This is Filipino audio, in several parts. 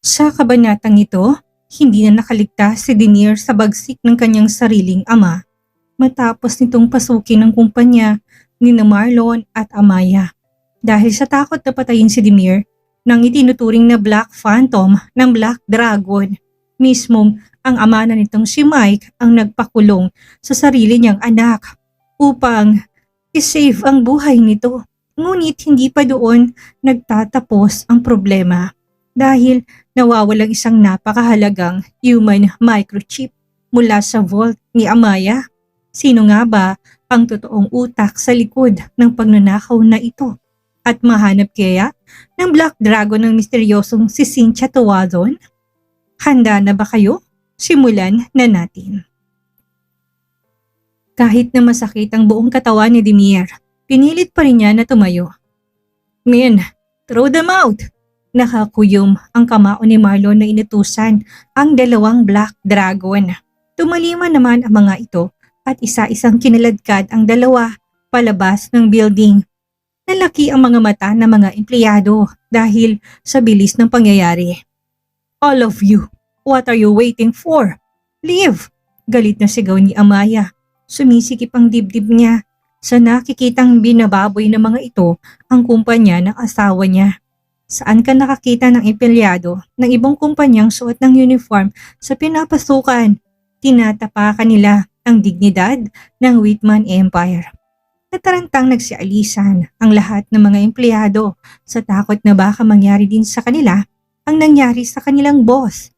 Sa kabanatang ito, hindi na nakaligtas si Demir sa bagsik ng kanyang sariling ama matapos nitong pasukin ng kumpanya ni na Marlon at Amaya. Dahil sa takot na patayin si Demir nang itinuturing na Black Phantom ng Black Dragon. Mismong ang ama na nitong si Mike ang nagpakulong sa sarili niyang anak upang isave ang buhay nito. Ngunit hindi pa doon nagtatapos ang problema dahil nawawalang isang napakahalagang human microchip mula sa vault ni Amaya. Sino nga ba ang totoong utak sa likod ng pagnanakaw na ito? At mahanap kaya ng Black Dragon ng misteryosong si Cynthia Tuazon? Handa na ba kayo? Simulan na natin. Kahit na masakit ang buong katawan ni Demir, pinilit pa rin niya na tumayo. "Men, throw them out!" Nakakuyom ang kamao ni Marlon na inutusan ang dalawang Black Dragon. Tumalima naman ang mga ito at isa-isang kinaladkad ang dalawa palabas ng building. Nalaki ang mga mata ng mga empleyado dahil sa bilis ng pangyayari. "All of you, what are you waiting for? Leave!" Galit na sigaw ni Amaya. Sumisikip ang dibdib niya sa nakikitang binababoy ng mga ito ang kumpanya ng asawa niya. Saan ka nakakita ng empleyado ng ibang kumpanyang suot ng uniform sa pinapasukan? Tinatapakan nila ang dignidad ng Whitman Empire. Natarantang nagsialisan ang lahat ng mga empleyado sa takot na baka mangyari din sa kanila ang nangyari sa kanilang boss.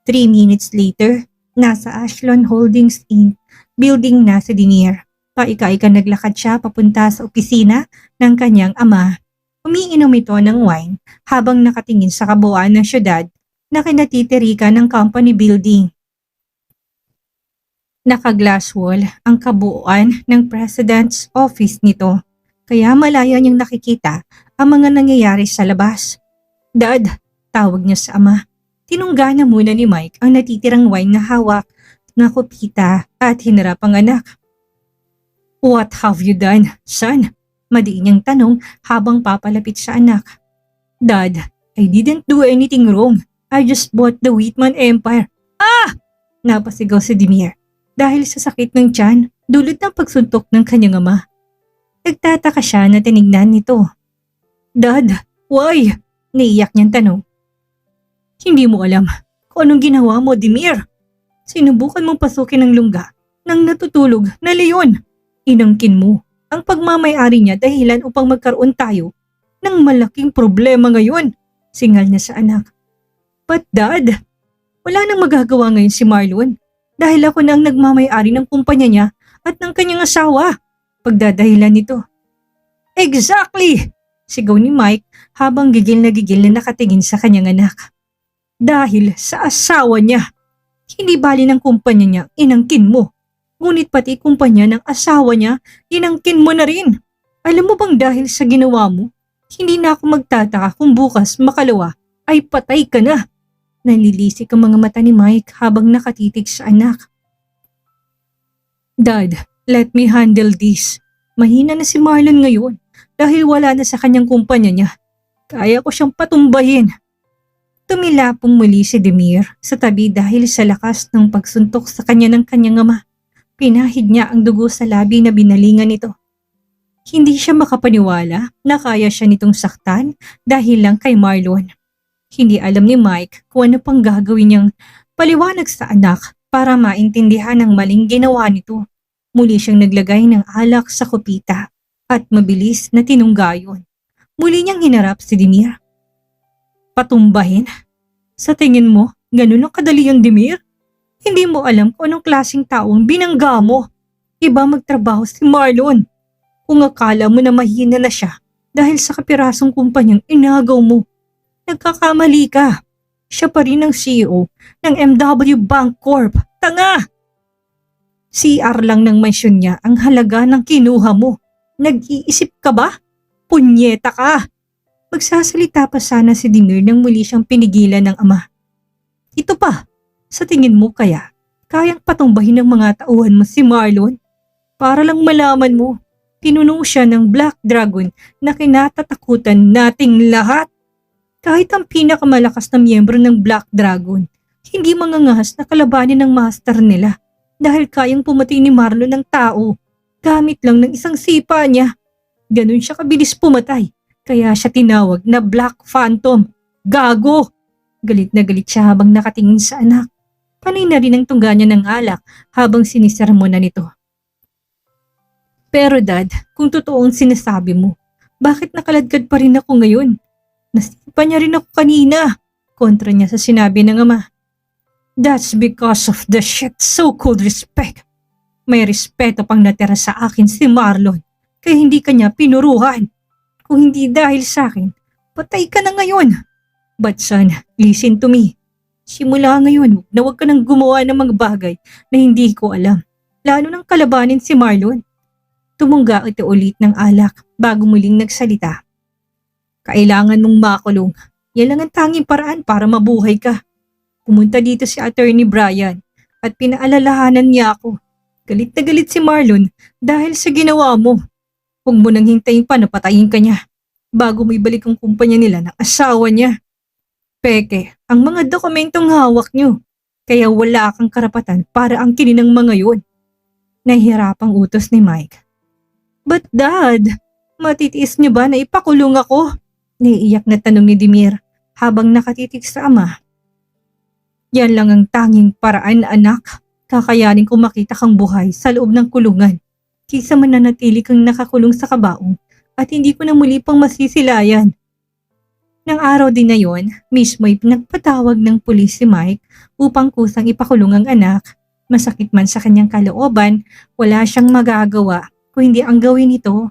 3 minutes later, nasa Ashlon Holdings Inc. building na si Demir. Paika-ika naglakad siya papunta sa opisina ng kanyang ama. Umiinom ito ng wine habang nakatingin sa kabuuan ng syudad na kinatitirikan ng company building. Naka-glass wall ang kabuuan ng president's office nito, kaya malaya niyang nakikita ang mga nangyayari sa labas. "Dad," tawag niya sa ama. Tinungga na muna ni Mike ang natitirang wine na hawak na kopita at hinarap ang anak. "What have you done, son?" Madiin niyang tanong habang papalapit sa anak. "Dad, I didn't do anything wrong. I just bought the Whitman Empire." "Ah!" Napasigaw si Demir dahil sa sakit ng tiyan dulot ng pagsuntok ng kanyang ama. Nagtataka siya na tinignan nito. "Dad, why?" Naiyak niyang tanong. "Hindi mo alam kung anong ginawa mo, Demir. Sinubukan mong pasukin ng lungga ng natutulog na leon. Inangkin mo ang pagmamay-ari niya dahilan upang magkaroon tayo ng malaking problema ngayon," singal niya sa anak. "But Dad, wala nang magagawa ngayon si Marlon dahil ako na ang nagmamay-ari ng kumpanya niya at ng kanyang asawa," pagdadahilan nito. "Exactly!" sigaw ni Mike habang gigil na nakatingin sa kanyang anak. "Dahil sa asawa niya, hindi bali ng kumpanya niya inangkin mo. Ngunit pati kumpanya ng asawa niya, inangkin mo na rin. Alam mo bang dahil sa ginawa mo, hindi na ako magtataka kung bukas makalawa ay patay ka na." Nalilisik ang mga mata ni Mike habang nakatitig sa anak. "Dad, let me handle this. Mahina na si Marlon ngayon dahil wala na sa kanyang kumpanya niya. Kaya ko siyang patumbahin." Tumilapong muli si Demir sa tabi dahil sa lakas ng pagsuntok sa kanya ng kanyang ama. Pinahid niya ang dugo sa labi na binalingan nito. Hindi siya makapaniwala na kaya siya nitong saktan dahil lang kay Marlon. Hindi alam ni Mike kung ano pang gagawin niyang paliwanag sa anak para maintindihan ang maling ginawa nito. Muli siyang naglagay ng alak sa kopita at mabilis na tinungga yun. Muli niyang hinarap si Demir. "Patumbahin? Sa tingin mo, ganun ang kadali yung Demir? Hindi mo alam kung anong klaseng taong binangga mo. Iba magtrabaho si Marlon. Kung akala mo na mahina na siya dahil sa kapirasong kumpanyang inagaw mo, nagkakamali ka. Siya pa rin ang CEO ng MW Bank Corp. Tanga! CR lang ng mansyon niya ang halaga ng kinuha mo. Nag-iisip ka ba? Punyeta ka!" Magsasalita pa sana si Demir nang muli siyang pinigilan ng ama. "Ito pa, sa tingin mo kaya, kayang patumbahin ng mga tauhan mo si Marlon? Para lang malaman mo, pinuno siya ng Black Dragon na kinatatakutan nating lahat." Kahit ang pinakamalakas na miyembro ng Black Dragon, hindi mangangahas na kalabanin ng master nila dahil kayang pumatay ni Marlon ng tao gamit lang ng isang sipa niya. Ganun siya kabilis pumatay, kaya siya tinawag na Black Phantom. Gago! Galit na galit siya habang nakatingin sa anak. Panay na rin ang tungga niya ng alak habang sinisermonan nito. Pero dad, kung totoo ang sinasabi mo, bakit nakaladkad pa rin ako ngayon? Nasipa niya rin ako kanina. Kontra niya sa sinabi ng ama. That's because of the shit so-called respect. May respeto pang natira sa akin si Marlon, kaya hindi kanya pinuruhan. Kung hindi dahil sa akin, patay ka na ngayon. But son, listen to me. Simula ngayon, huwag ka nang gumawa ng mga bagay na hindi ko alam. Lalo nang kalabanin si Marlon. Tumungga ito ulit ng alak bago muling nagsalita. Kailangan mong makulong. Yan lang ang tanging paraan para mabuhay ka. Pumunta dito si Attorney Brian at pinaalalahanan niya ako. Galit na galit si Marlon dahil sa ginawa mo. Huwag mo nang hintayin pa na patayin ka niya bago mo ibalik ang kumpanya nila ng asawa niya. Peke, ang mga dokumentong hawak niyo. Kaya wala kang karapatan para angkinin ng mga yun. Nahihirapang utos ni Mike. But dad, matitiis niyo ba na ipakulong ako? Naiiyak na tanong ni Dimir habang nakatitig sa ama. Yan lang ang tanging paraan, anak. Kakayanin kong makita kang buhay sa loob ng kulungan. Kaysa mananatili kang nakakulong sa kabaong at hindi ko na muli pang masisilayan. Nang araw din na yon, mismo ay pinagpatawag ng pulis si Mike upang kusang ipakulong ang anak. Masakit man sa kanyang kalooban, wala siyang magagawa kung hindi ang gawin ito.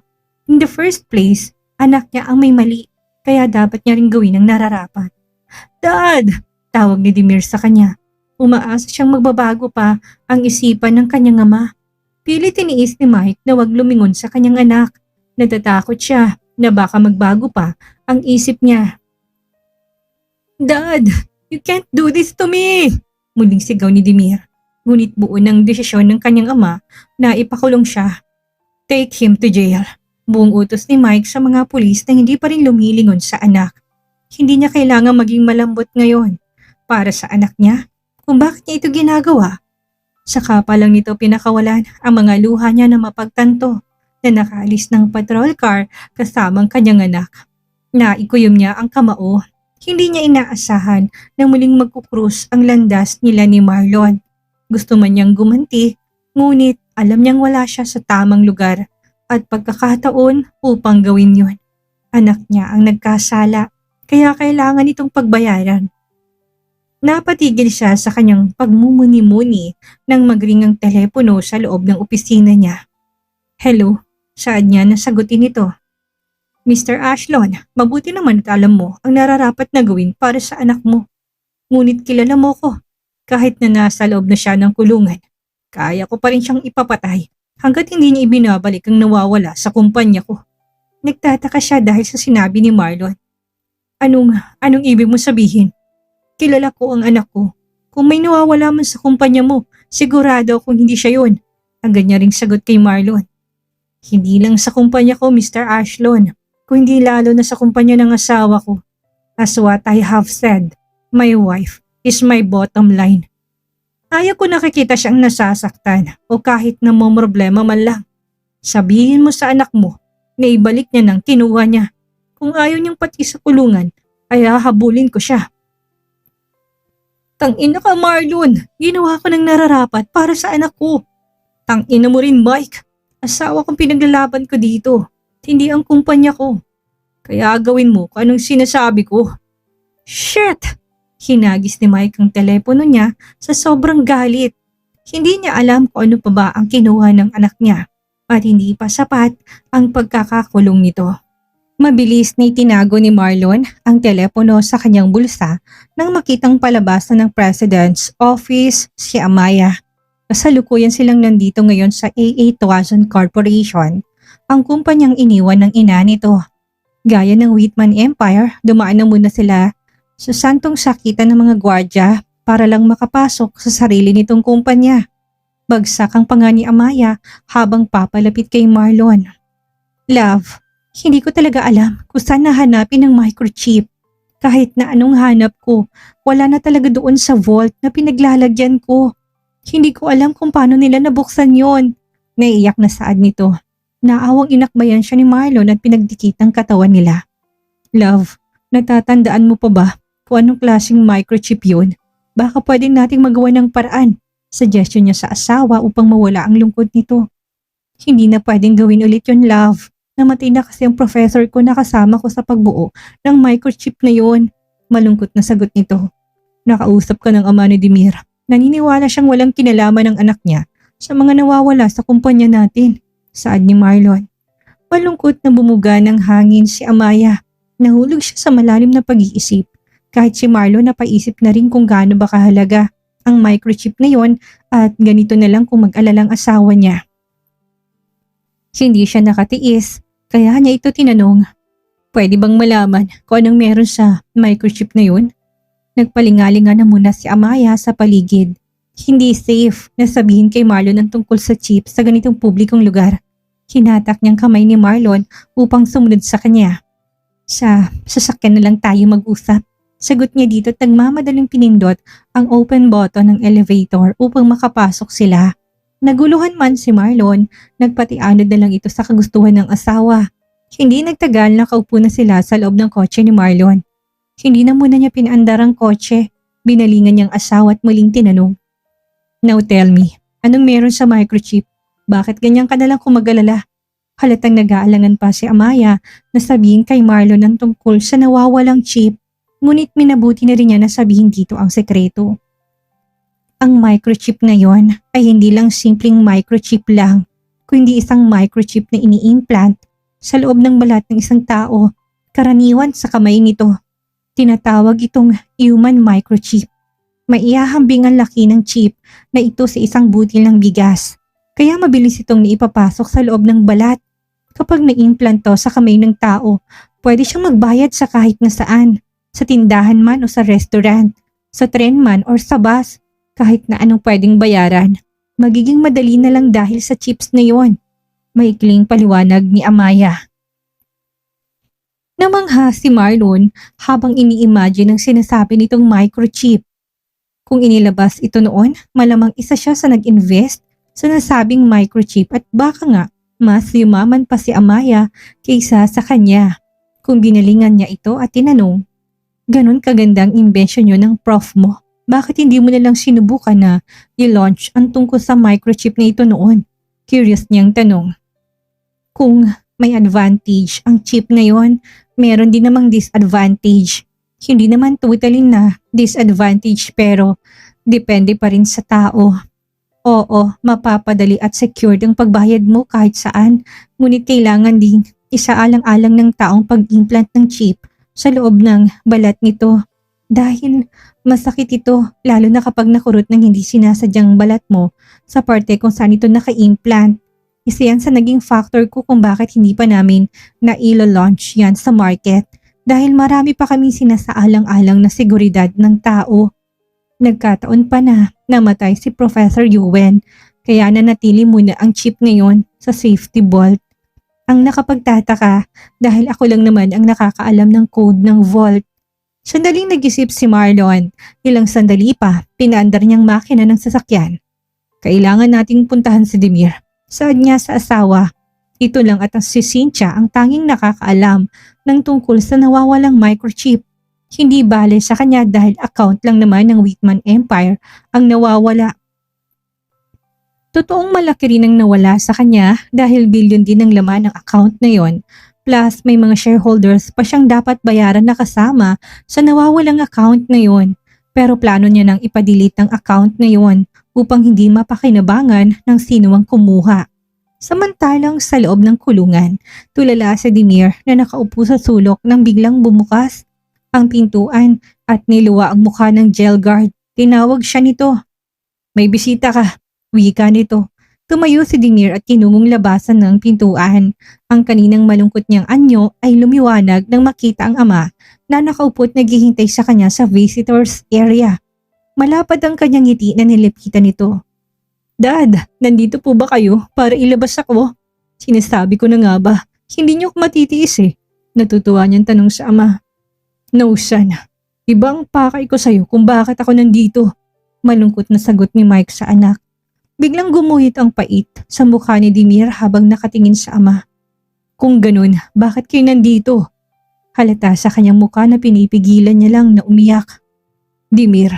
In the first place, anak niya ang may mali, kaya dapat niya rin gawin ang nararapat. Dad! Tawag ni Dimir sa kanya. Umaasa siyang magbabago pa ang isipan ng kanyang ama. Pilit tiniis ni Mike na wag lumingon sa kanyang anak. Natatakot siya na baka magbago pa ang isip niya. Dad, you can't do this to me! Muling sigaw ni Dimir. Ngunit buo ng desisyon ng kanyang ama na ipakulong siya. Take him to jail. Buong utos ni Mike sa mga pulis na hindi pa rin lumilingon sa anak. Hindi niya kailangang maging malambot ngayon para sa anak niya kung bakit niya ito ginagawa. Saka pa lang nito pinakawalan ang mga luha niya na mapagtanto na nakaalis ng patrol car kasamang kanyang anak. Naikuyom niya ang kamao. Hindi niya inaasahan na muling magkukrus ang landas nila ni Marlon. Gusto man niyang gumanti, ngunit alam niyang wala siya sa tamang lugar at pagkakataon upang gawin yun. Anak niya ang nagkasala, kaya kailangan itong pagbayaran. Napatigil siya sa kanyang pagmumuni-muni nang magring ang telepono sa loob ng opisina niya. Hello, saan niya nasagutin ito? Mr. Ashlon, mabuti naman at alam mo ang nararapat na gawin para sa anak mo. Ngunit kilala mo ko, kahit na nasa loob na siya ng kulungan. Kaya ko pa rin siyang ipapatay hanggat hindi niya ibinabalik ang nawawala sa kumpanya ko. Nagtataka siya dahil sa sinabi ni Marlon. Anong ibig mo sabihin? Kilala ko ang anak ko. Kung may nawawala man sa kumpanya mo, sigurado akong hindi siya yun. Ang ganyan ring sagot kay Marlon. Hindi lang sa kumpanya ko, Mr. Ashlon, kung hindi lalo na sa kumpanya ng asawa ko. As what I have said, my wife is my bottom line. Ayaw ko nakikita siyang nasasaktan o kahit na may problema man lang. Sabihin mo sa anak mo na ibalik niya ng kinuha niya. Kung ayaw niyang pati sa kulungan, ay hahabulin ko siya. Tangina ka, Marlon. Ginawa ko ng nararapat para sa anak ko. Tangina mo rin, Mike. Asawa kong pinaglalaban ko dito. Hindi ang kumpanya ko. Kaya gawin mo kung anong sinasabi ko. Shit! Hinagis ni Mike ang telepono niya sa sobrang galit. Hindi niya alam kung ano pa ba ang kinuha ng anak niya at hindi pa sapat ang pagkakakulong nito. Mabilis na itinago ni Marlon ang telepono sa kanyang bulsa nang makitang palabasan ng President's Office si Amaya. Kasalukuyan silang nandito ngayon sa AA1000 Corporation, ang kumpanyang iniwan ng ina nito. Gaya ng Whitman Empire, dumaan na muna sila sa santong sakitan ng mga gwardya para lang makapasok sa sarili nitong kumpanya. Bagsak ang panga ni Amaya habang papalapit kay Marlon. Love, hindi ko talaga alam kung saan nahanapin ang microchip. Kahit na anong hanap ko, wala na talaga doon sa vault na pinaglalagyan ko. Hindi ko alam kung paano nila nabuksan yon. Naiiyak na saad nito. Naawang inakbayan siya ni Marlon at pinagdikit ang katawan nila. Love, natatandaan mo pa ba kung anong klaseng microchip yun? Baka pwede nating magawa ng paraan. Suggestion niya sa asawa upang mawala ang lungkot nito. Hindi na pwedeng gawin ulit yun, love. Namatay na kasi ang professor ko na kasama ko sa pagbuo ng microchip na yun. Malungkot na sagot nito. Nakausap ka ng ama ni Demir. Naniniwala siyang walang kinalaman ng anak niya sa mga nawawala sa kumpanya natin. Saad ni Marlon. Malungkot na bumuga ng hangin si Amaya. Nahulog siya sa malalim na pag-iisip. Kahit si Marlon napaisip na rin kung gaano ba kahalaga ang microchip na yon at ganito na lang kung mag-alalang asawa niya. Hindi siya nakatiis, kaya niya ito tinanong. Pwede bang malaman kung anong meron sa microchip na yun? Nagpalingalinga na muna si Amaya sa paligid. Hindi safe na sabihin kay Marlon ang tungkol sa chip sa ganitong publikong lugar. Hinatak niyang kamay ni Marlon upang sumunod sa kanya. Sa sasakyan na lang tayo mag-usap. Sagot niya dito at nagmamadaling pinindot ang open button ng elevator upang makapasok sila. Naguluhan man si Marlon, nagpatianod na lang ito sa kagustuhan ng asawa. Hindi nagtagal nakaupo na sila sa loob ng kotse ni Marlon. Hindi na muna niya pinaandar ang kotse. Binalingan niyang asawa at muling tinanong. Now tell me, anong meron sa microchip? Bakit ganyan ka na lang kumagalala? Halatang nag-aalangan pa si Amaya na sabihin kay Marlon ang tungkol sa nawawalang chip, ngunit minabuti na rin niya na sabihin dito ang sekreto. Ang microchip na yon ay hindi lang simpleng microchip lang, kundi isang microchip na ini-implant sa loob ng balat ng isang tao, karaniwan sa kamay nito. Tinatawag itong human microchip. Maihahambing ang laki ng chip na ito sa isang butil ng bigas. Kaya mabilis itong naipapasok sa loob ng balat. Kapag na-implant to sa kamay ng tao, pwede siyang magbayad sa kahit na saan. Sa tindahan man o sa restaurant, sa tren man o sa bus, kahit na anong pwedeng bayaran. Magiging madali na lang dahil sa chips na yon. Maikling paliwanag ni Amaya. Namangha si Marlon habang ini-imagine ang sinasabi nitong microchip. Kung inilabas ito noon, malamang isa siya sa nag-invest sa nasabing microchip at baka nga mas yumaman pa si Amaya kaysa sa kanya. Kung binalingan niya ito at tinanong, ganun kagandang imbensyon yun ng prof mo. Bakit hindi mo nalang sinubukan na i-launch ang tungkol sa microchip na ito noon? Curious niyang tanong. Kung may advantage ang chip na yon, meron din namang disadvantage. Hindi naman totally na disadvantage pero depende pa rin sa tao. Oo, mapapadali at secured ang pagbayad mo kahit saan, ngunit kailangan din isaalang-alang ng taong pag-implant ng chip sa loob ng balat nito. Dahil masakit ito lalo na kapag nakurot ng hindi sinasadyang balat mo sa parte kung saan ito naka-implant. Isa yan sa naging factor ko kung bakit hindi pa namin na-ilo-launch yan sa market. Dahil marami pa kaming sinasaalang-alang na seguridad ng tao. Nagkataon pa na namatay si Professor Yuen, kaya nanatili muna ang chip ngayon sa safety vault. Ang nakapagtataka dahil ako lang naman ang nakakaalam ng code ng vault. Sandaling nag-isip si Marlon, ilang sandali pa pinaandar niyang makina ng sasakyan. Kailangan nating puntahan si Demir. Saad niya sa asawa. Ito lang at si Cynthia ang tanging nakakaalam ng tungkol sa nawawalang microchip. Hindi bale sa kanya dahil account lang naman ng Whitman Empire ang nawawala. Totoong malaki rin ang nawala sa kanya dahil bilyon din ang laman ng account na yon. Plus may mga shareholders pa siyang dapat bayaran na kasama sa nawawalang account na yon. Pero plano niya nang ipadelete ang account na yon upang hindi mapakinabangan ng sino ang kumuha. Samantalang sa loob ng kulungan, tulala si Demir na nakaupo sa sulok nang biglang bumukas ang pintuan at niluwa ang mukha ng jail guard. Tinawag siya nito. May bisita ka, wika nito. Tumayo si Demir at kinungong labasan ng pintuan. Ang kaninang malungkot niyang anyo ay lumiwanag nang makita ang ama na nakaupo at naghihintay sa kanya sa visitors area. Malapad ang kanyang ngiti na nilipitan nito. Dad, nandito po ba kayo para ilabas ako? Sinasabi ko na nga ba, hindi niyo ako matitiis eh. Natutuwa niyang tanong sa ama. No, son. Ibang pakay ko sa'yo kung bakit ako nandito. Malungkot na sagot ni Mike sa anak. Biglang gumuhit ang pait sa mukha ni Dimir habang nakatingin sa ama. Kung ganun, bakit kayo nandito? Halata sa kanyang mukha na pinipigilan niya lang na umiyak. Dimir,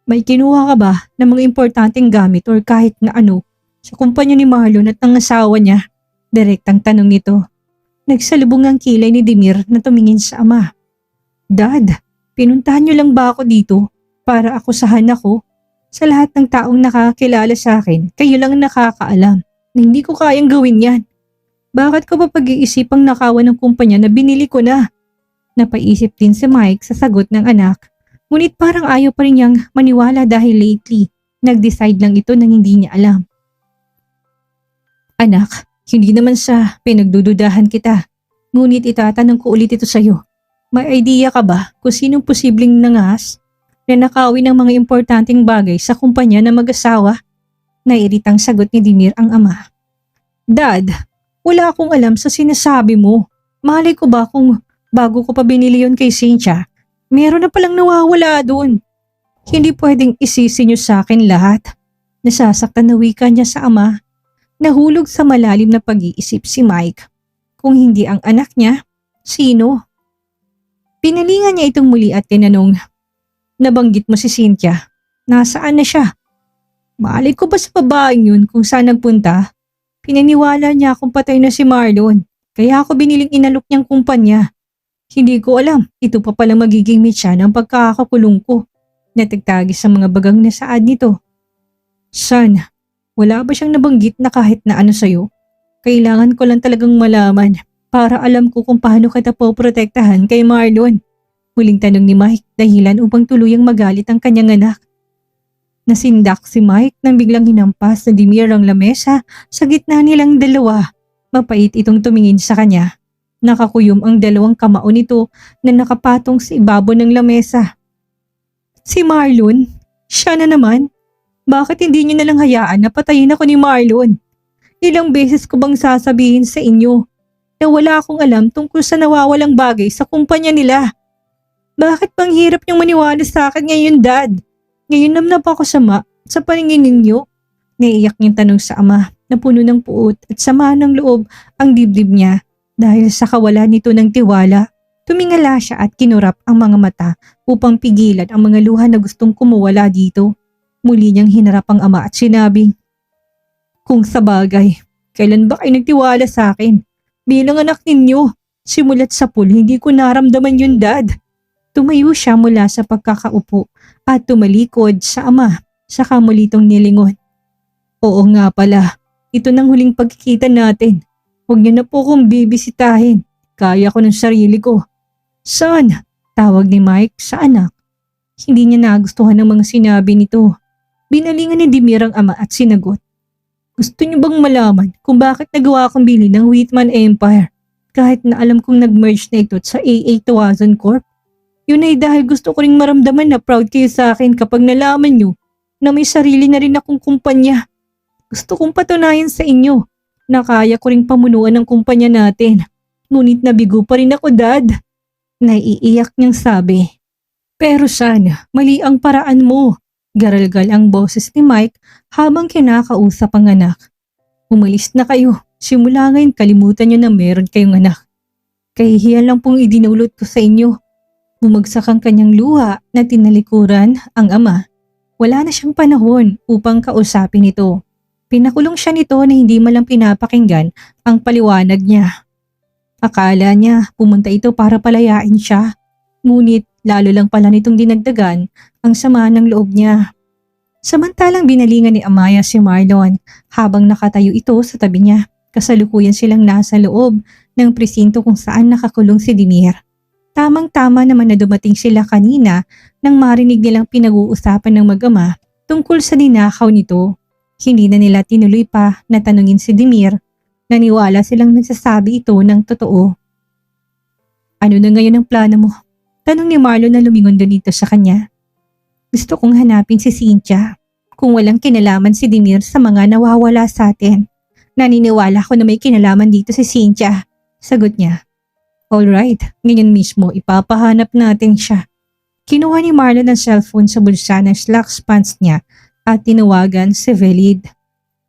may kinuha ka ba ng mga importanteng gamit or kahit na ano sa kumpanya ni Marlon at ng asawa niya? Direktang tanong nito. Nagsalubong ang kilay ni Dimir na tumingin sa ama. Dad, pinuntahan niyo lang ba ako dito para akusahan ako? Sa lahat ng taong nakakilala sa akin, kayo lang nakakaalam na hindi ko kayang gawin yan. Bakit ko pa pag-iisipang nakawan ng kumpanya na binili ko na? Napaisip din si Mike sa sagot ng anak. Ngunit parang ayaw pa rin niyang maniwala dahil lately, nag-decide lang ito nang hindi niya alam. Anak, hindi naman sa pinagdududahan kita. Ngunit itatanong ko ulit ito sa'yo. May idea ka ba kung sinong posibleng nangas na nakawin ng mga importanteng bagay sa kumpanya na mag-asawa? Nairitang sagot ni Dimir ang ama. Dad, wala akong alam sa sinasabi mo. Malay ko ba kung bago ko pa binili yun kay Cynthia, meron na palang nawawala doon. Hindi pwedeng isisi niyo sa akin lahat. Nasasaktan na wika niya sa ama. Nahulog sa malalim na pag-iisip si Mike. Kung hindi ang anak niya, sino? Pinalingan niya itong muli at tinanong, nabanggit mo si Cynthia. Nasaan na siya? Malay ko ba sa babaeng yun kung saan nagpunta? Pinaniwala niya akong patay na si Marlon. Kaya ako biniling inalok niyang kumpanya. Hindi ko alam, ito pa pala magiging mitya ng pagkakakulong ko. Natagtagi sa mga bagang na saad nito. Son, wala ba siyang nabanggit na kahit na ano sa'yo? Kailangan ko lang talagang malaman para alam ko kung paano kita poprotektahan kay Marlon. Muling tanong ni Mike dahilan upang tuluyang magalit ang kanyang anak. Nasindak si Mike nang biglang hinampas na Dimir ang lamesa sa gitna nilang dalawa. Mapait itong tumingin sa kanya. Nakakuyom ang dalawang kamao nito na nakapatong sa ibabaw ng lamesa. Si Marlon? Siya na naman? Bakit hindi niyo nalang hayaan na patayin ako ni Marlon? Ilang beses ko bang sasabihin sa inyo na wala akong alam tungkol sa nawawalang bagay sa kumpanya nila? Bakit bang hirap niyong maniwala sa akin ngayon, Dad? Ngayon naman pa ako sa paningin ninyo? Naiiyak niyang tanong sa ama na puno ng puot at sama ng loob ang dibdib niya dahil sa kawalan nito ng tiwala. Tumingala siya at kinurap ang mga mata upang pigilan ang mga luha na gustong kumuwala dito. Muli niyang hinarap ang ama at sinabing, kung sa bagay, kailan ba kayo nagtiwala sa akin? Bilang anak ninyo, simulat sa pool hindi ko naramdaman yun, Dad. Tumayo siya mula sa pagkakaupo at tumalikod sa ama, saka muli itong nilingon. Oo nga pala, ito nang huling pagkikita natin. Huwag niyo na po kong bibisitahin. Kaya ko ng sarili ko. Son, tawag ni Mike sa anak. Hindi niya nagustuhan ang mga sinabi nito. Binalingan ni Dimir ang ama at sinagot. Gusto niyo bang malaman kung bakit nagawa akong bili ng Whitman Empire kahit na alam kong nag-merge na ito sa AA2000 Corp? Yun ay dahil gusto ko ring maramdaman na proud kayo sa akin kapag nalaman niyo na may sarili na rin akong kumpanya. Gusto kong patunayan sa inyo na kaya ko ring pamunuan ng kumpanya natin. Ngunit nabigo pa rin ako, Dad. Naiiyak niyang sabi. Pero sana, mali ang paraan mo. Garalgal ang boses ni Mike habang kinakausap ang anak. Umalis na kayo. Simula ngayon kalimutan niyo na meron kayong anak. Kahihiyan lang pong idinulot ko sa inyo. Bumagsak ang kanyang luha na tinalikuran ang ama. Wala na siyang panahon upang kausapin ito. Pinakulong siya nito na hindi malang pinapakinggan ang paliwanag niya. Akala niya pumunta ito para palayain siya. Ngunit lalo lang pala nitong dinagdagan ang sama ng loob niya. Samantalang binalingan ni Amaya si Marlon habang nakatayo ito sa tabi niya. Kasalukuyan silang nasa loob ng presinto kung saan nakakulong si Dimir. Tamang-tama naman na dumating sila kanina nang marinig nilang pinag-uusapan ng mag-ama tungkol sa ninakaw nito. Hindi na nila tinuloy pa na tanungin si Dimir. Naniwala silang nagsasabi ito ng totoo. Ano na ngayon ang plano mo? Tanong ni Marlon na lumingon doon dito sa kanya. Gusto kong hanapin si Cynthia. Kung walang kinalaman si Dimir sa mga nawawala sa atin. Naniniwala ko na may kinalaman dito si Cynthia. Sagot niya. Alright, ngayon mismo ipapahanap natin siya. Kinuha ni Marlon ang cellphone sa bulsa ng slacks pants niya at tinawagan si Velid,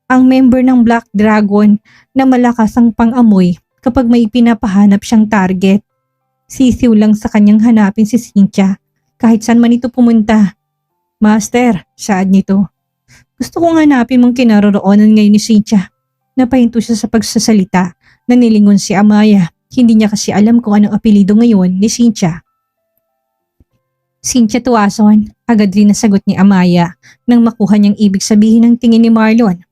ang member ng Black Dragon na malakas ang pang-amoy kapag may pinapahanap siyang target. Sisiw lang sa kanyang hanapin si Cynthia kahit saan man ito pumunta. Master, saad nito. Gusto kong hanapin mong kinaroroonan ngayon ni Cynthia. Napahinto siya sa pagsasalita na nilingon si Amaya. Hindi niya kasi alam kung anong apelido ngayon ni Cynthia. Cynthia Tuason, agad rin nasagot ni Amaya nang makuha niyang ibig sabihin ng tingin ni Marlon.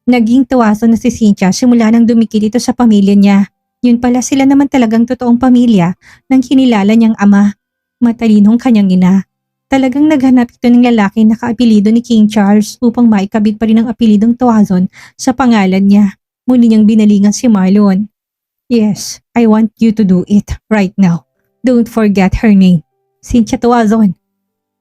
Naging Tuason na si Cynthia simula nang dumikit ito sa pamilya niya. Yun pala sila naman talagang totoong pamilya nang kinilala niyang ama. Matalinong kanyang ina. Talagang naghanap ito ng lalaki na kaapelido ni King Charles upang maikabit pa rin ang apelidong Tuason sa pangalan niya. Muli niyang binalingan si Marlon. Yes, I want you to do it right now. Don't forget her name. Cynthia Tuazon.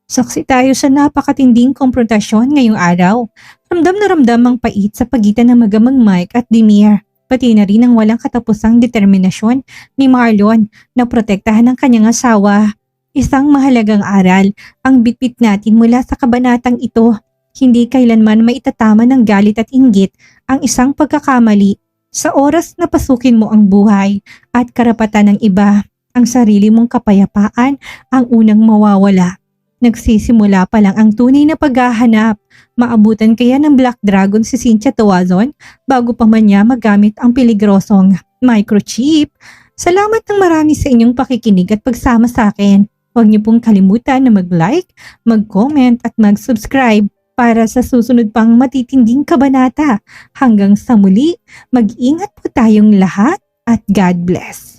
Saksi tayo sa napakatinding komprontasyon ngayong araw. Ramdam na ramdam ang pait sa pagitan ng magamang Mike at Demir. Pati na rin ang walang katapusang determinasyon ni Marlon na protektahan ang kanyang asawa. Isang mahalagang aral ang bitbit natin mula sa kabanatang ito. Hindi kailanman maitatama ng galit at inggit ang isang pagkakamali. Sa oras na pasukin mo ang buhay at karapatan ng iba, ang sarili mong kapayapaan ang unang mawawala. Nagsisimula pa lang ang tunay na paghahanap. Maabutan kaya ng Black Dragon si Cynthia Tuazon bago pa man niya magamit ang peligrosong microchip. Salamat ng marami sa inyong pakikinig at pagsama sa akin. Huwag niyo pong kalimutan na mag-like, mag-comment at mag-subscribe para sa susunod pang matitinding kabanata. Hanggang sa muli, mag-ingat po tayong lahat at God bless.